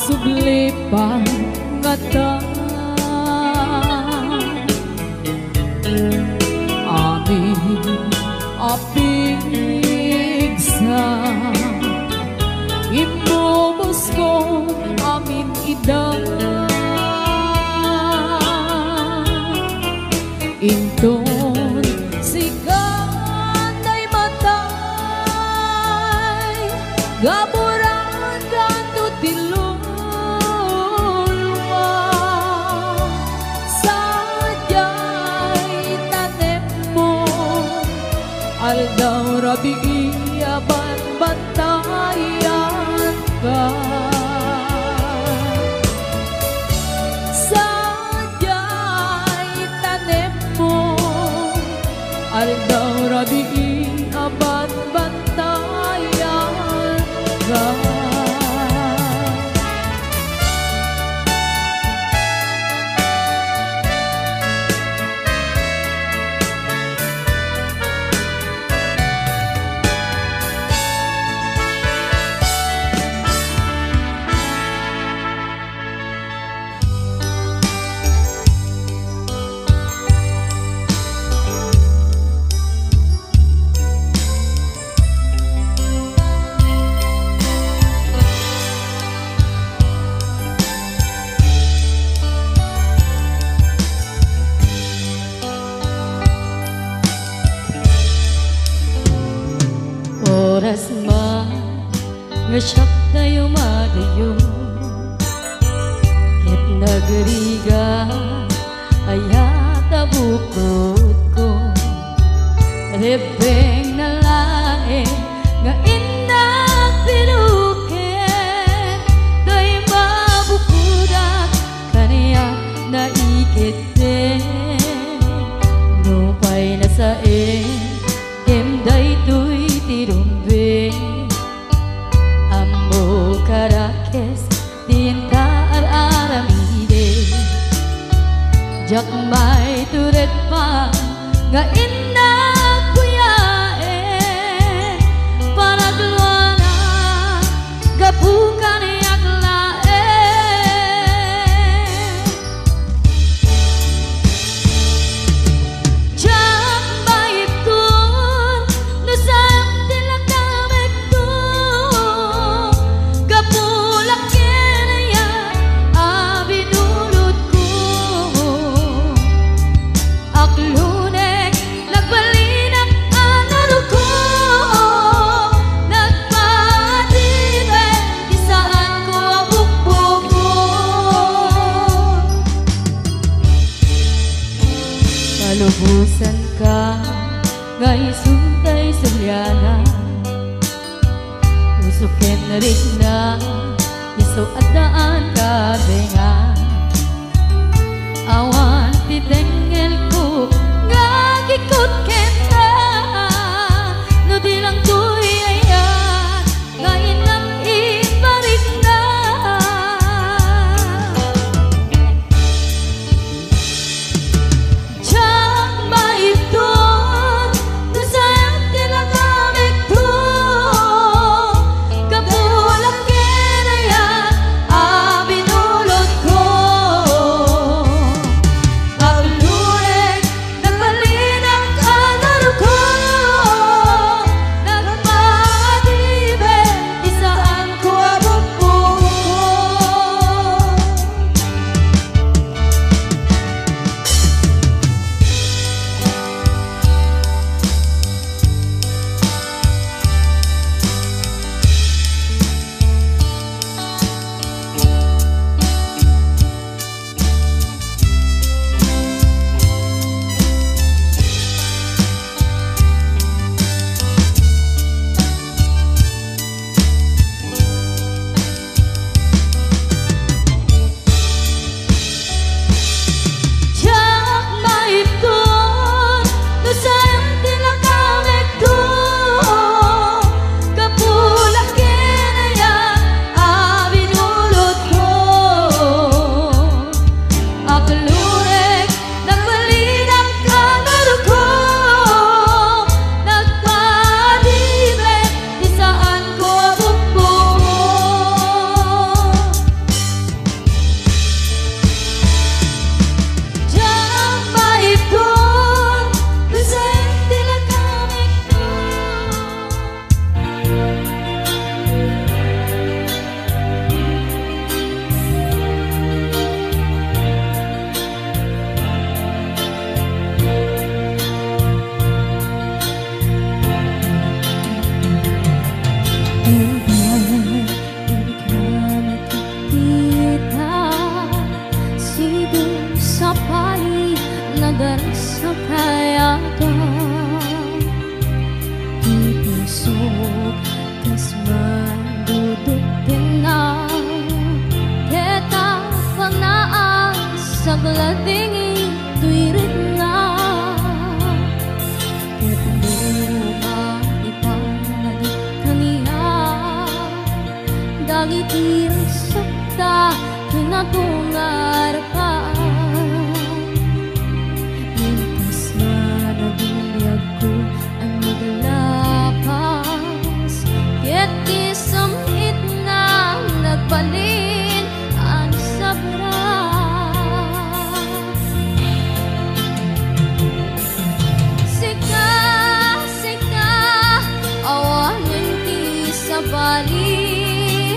Sublipan nga ta Amin apigsa Imubos ko amin ida Inton sikatay matay Gaburan kang tutilong Aldaw rabi aban batayan ka Sadyay tanem mo Aldaw rabi aban batayan ka Oras man nga siyak tayo madayo Ket nagriga ayata bukod ko Rebeng na lae nga inang pinuken Day mabukudak kaniya na ikite Nupay na sae Emday tuy tirumbe Ammo karakes Tinta ar-aramide Jak may turet pa Nga inang kuyae Panagluana Gapukan yaklae Jak may tur Nusam tilakamek ko Gapulak kinaya Abinulot ko Aklunek na iso adaan kadengan awan titengel ko ngagikot kena no di lang tuy ayan ngayon lang ibalik na Diyak maipton no sayang tinagamit ko kapulang kinayan abinulot ko Paglurik nagbalin ang kanaro ko nagmadibe isaan ko abupo Diyak maipton no sayang tinagamit ko kapulang kinayan abinulot ko Akalurek nagbalin ang kanaro ko nagpadibe di saan ko abupo Diyak maipton no sayang tinagamit ko Sidong sa pali nagarasa kaya ka Itusok kas mandudutin na Keta panaan sa glading ituirit na Ketulungan ipanagit kaniya Dagit irasakta kinatungar pa Mintas na nagbinyag ko ang naglapas Ket isamit na nagbalin ang sabra Sika, sika, awanin ti sa bali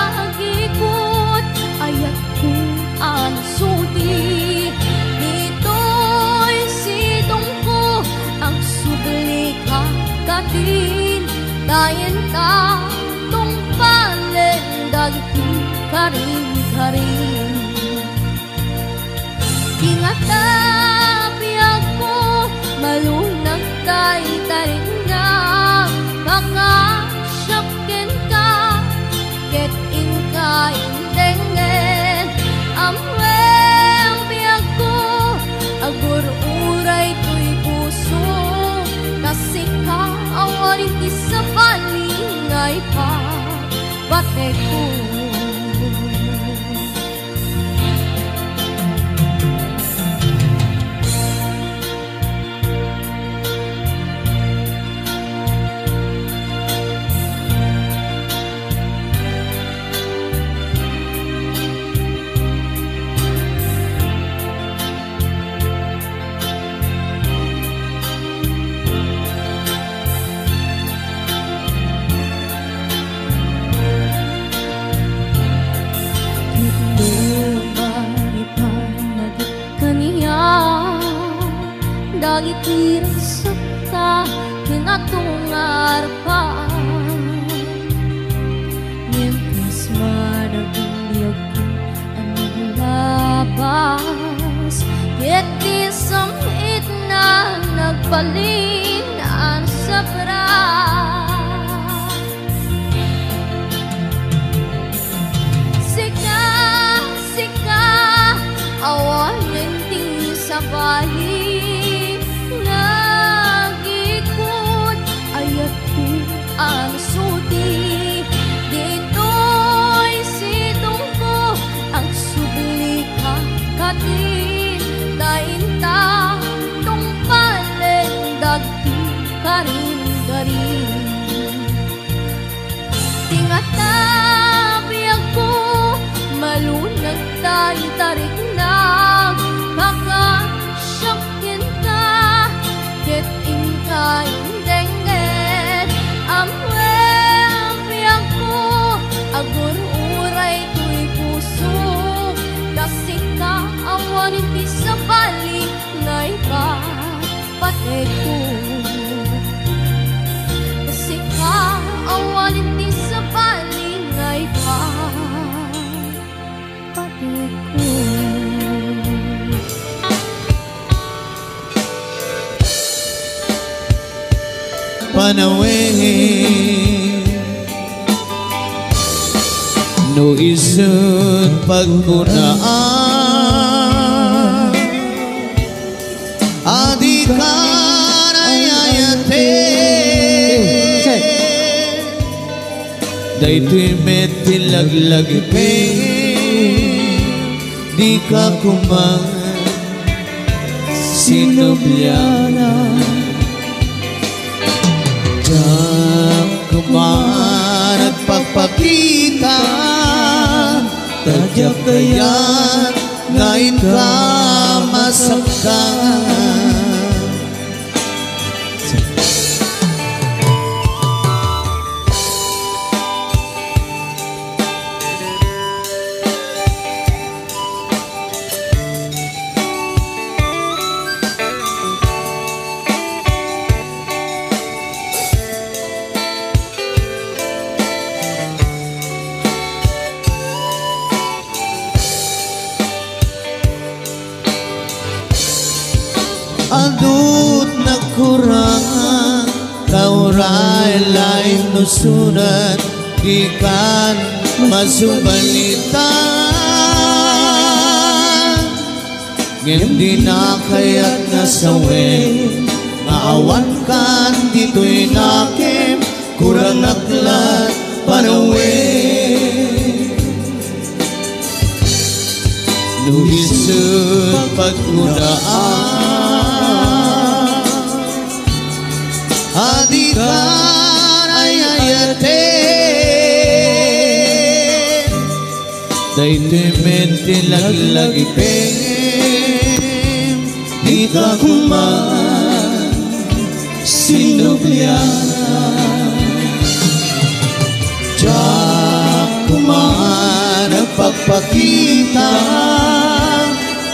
Nagikot ayat ko ang suti Dito'y sidong ko ang subli kakatin Dayan ka tong palen dagiti karing-karing Ingatabi ako malunag tay taring na Makasyakken ka ket inka indengen Amweng biyag ko agur-uray to'y puso Nasika awarin ti sa palingay pa Bate ko Dagit irasakta kinatungar pa Mientras managbinyag ko ang naglabas Ket isamit na nagbalin ang sabra balik nagikot ayat ko ang suti dito'y sidong ko ang subli kakatin dainta tong palendag ti karin-garin tingatabi ako malunag tayo tarik na kakasyakin ka ket ingka indengget amwe ako agur uray tuy puso kasi ka awanin ti sa balik ngay ka patay ko kasi ka awanin ti sa balik ngay ka patay ko. Panawin no isut pagkunaan adikan ayayate daytoy metilaglagipe di ka kumang sinubyana diyan kuman at pagpakita tadyak kaya't ngayon ka masaktan adut nakurangan kauray lain nusunan ikan masubalitan ngem di na kaya't nasawin maawan kan dito'y nakim kurang naklat panawin nuhisut pagkunaan adikan ayayate daytoy metilaglagipe di ka kuman sinubyana diyan kuman ang pagpakita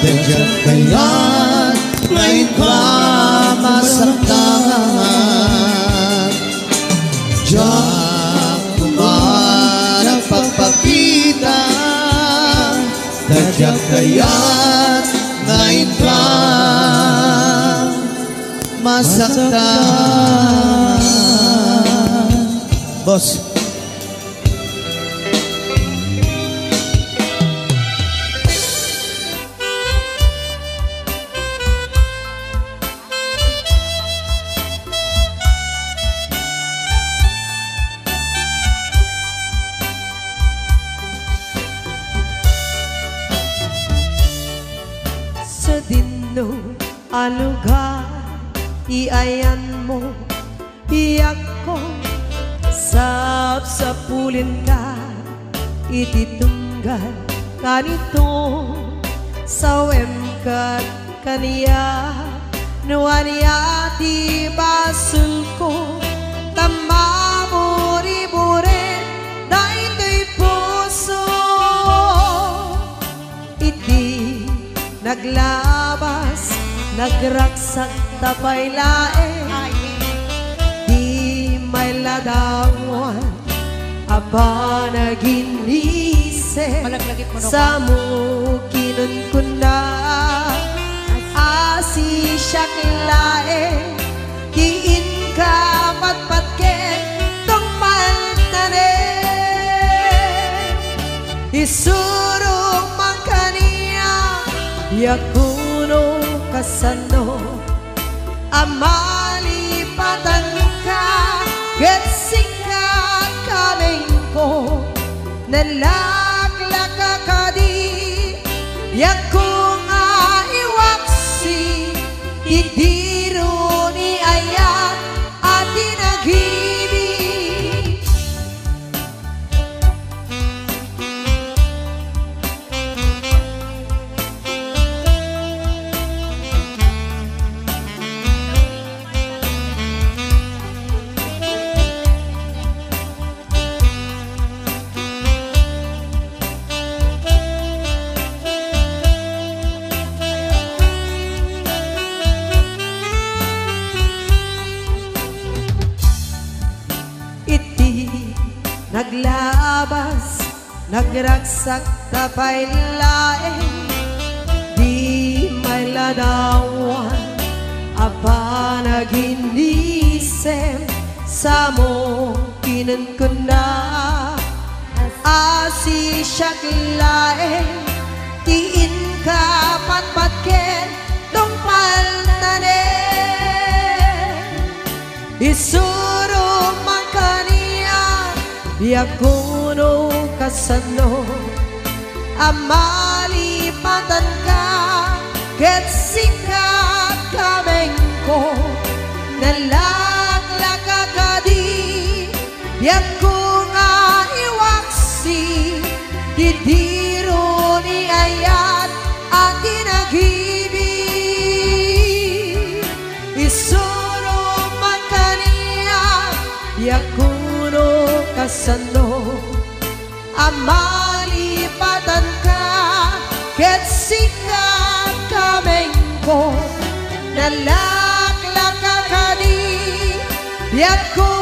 tadyak kaya't ngayon ka masaktan diyan kuman ang pagpakita tadyak kaya't ngayon ka masaktan. Boss sa dinno alugar iayan mo iyak ko sapsapulin ka ititunggal kanito sawem kat kaniya nuaniya di basul ko tamamuri-buri daytoy puso iti naglabas nagraksak tapay lae di may ladawan aba naginise sa mukinon ko na asi siyak lae diin ka patpatket tong maltane isurong man kaniya yakuno kasano amalipatan ka Getsika kaming ko nalaglaka ka di Yaku nga iwaksi Idiro ni ayat at inagibi Naglabas, nagragsak tapay laeng Di may ladawan, apa naginisem Sa mo kinunkunda Asi siyak laeng Tiin ka patpatken Tungpal tanen Isuro makani Yakuno kasano amalipatan ka Getsika kaming ko nalaglaka ka di Yaku nga iwaksi Didiro ni ayat at inagibi Isuro man kaniya Yakuno kasano amalipatan ka Getsika kaming ko nalaglaka ka di Yaku